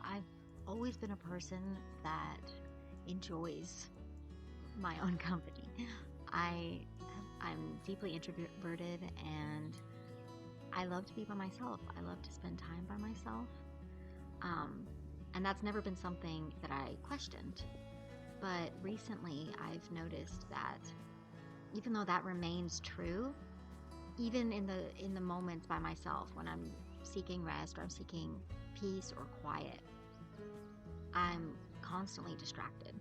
I've always been a person that enjoys my own company. I I'm deeply introverted and I love to be by myself. I love to spend time by myself. Um, and that's never been something that I questioned. But recently I've noticed that even though that remains true, even in the moments by myself when I'm seeking rest or I'm seeking peace or quiet, I'm constantly distracted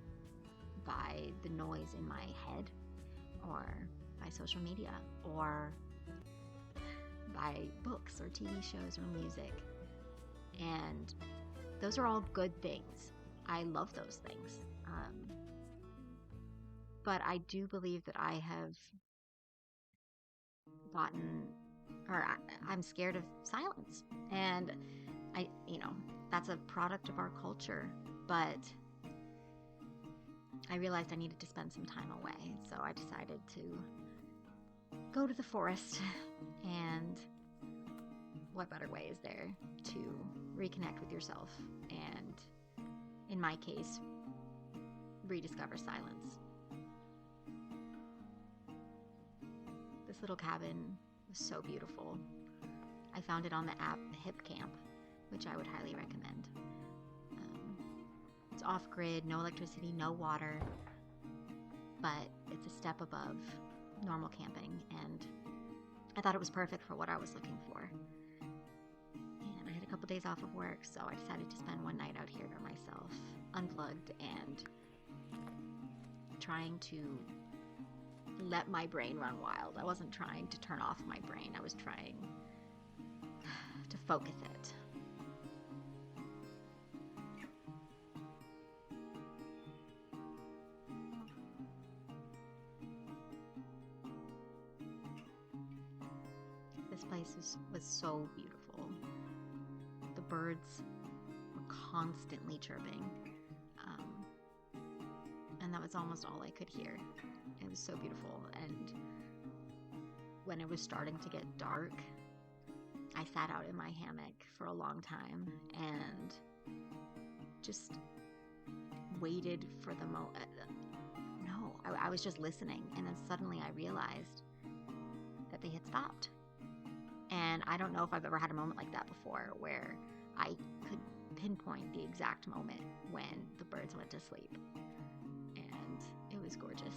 by the noise in my head or by social media or by books or TV shows or music. And those are all good things. I love those things. But I do believe that I have gotten, I'm scared of silence. And that's a product of our culture. But I realized I needed to spend some time away. So I decided to go to the forest. And what better way is there to reconnect with yourself? And in my case, rediscover silence. This little cabin was so beautiful. I found it on the app Hip Camp, which I would highly recommend. It's off-grid, no electricity, no water, but it's a step above normal camping, and I thought it was perfect for what I was looking for. And I had a couple days off of work, so I decided to spend one night out here by myself, unplugged, and trying to let my brain run wild. I wasn't trying to turn off my brain. I was trying to focus it. This place was so beautiful. The birds were constantly chirping. And that was almost all I could hear. It was so beautiful. And when it was starting to get dark, I sat out in my hammock for a long time and just waited for the moment. No, I was just listening. And then suddenly I realized that they had stopped. And I don't know if I've ever had a moment like that before where I could pinpoint the exact moment when the birds went to sleep. And it was gorgeous.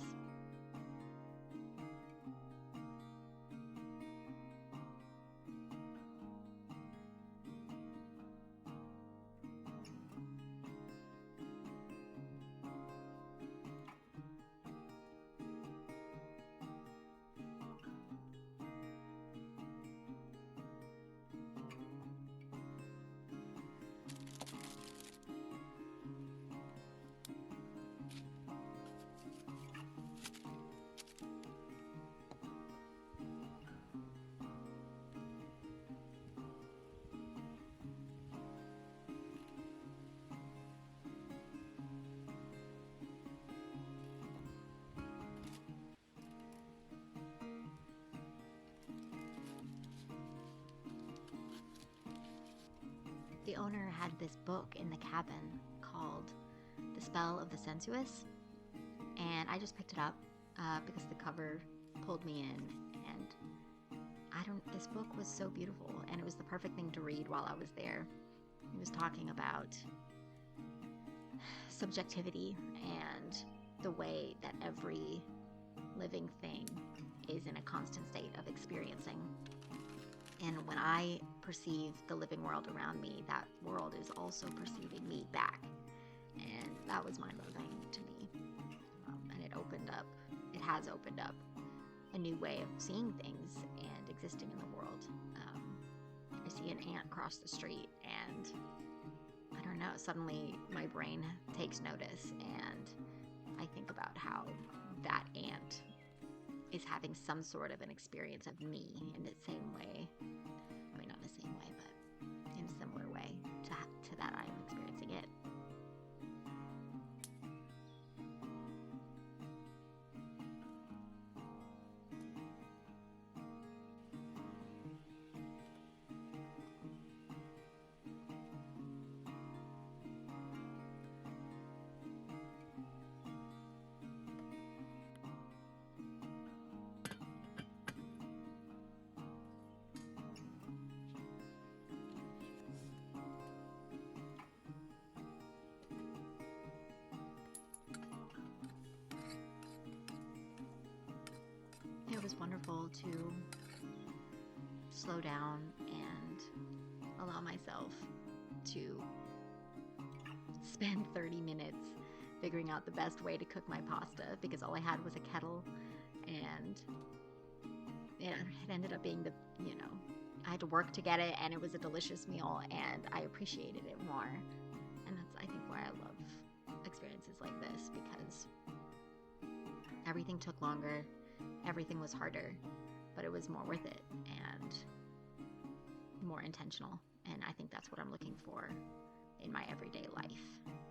The owner had this book in the cabin called The Spell of the Sensuous, and I just picked it up because the cover pulled me in, and this book was so beautiful, and it was the perfect thing to read while I was there. He was talking about subjectivity and the way that every living thing is in a constant state of experiencing. And when I perceive the living world around me, that world is also perceiving me back. And that was mind-blowing to me. And it has opened up a new way of seeing things and existing in the world. I see an ant cross the street and I don't know, suddenly my brain takes notice and I think about how that ant is having some sort of an experience of me in the same way. I mean, not in the same way, but in a similar way to that I'm experiencing it. grateful to slow down and allow myself to spend 30 minutes figuring out the best way to cook my pasta, because all I had was a kettle, and it ended up being I had to work to get it, and it was a delicious meal, and I appreciated it more. And that's, I think, why I love experiences like this, because everything took longer, everything was harder, but it was more worth it and more intentional. And I think that's what I'm looking for in my everyday life.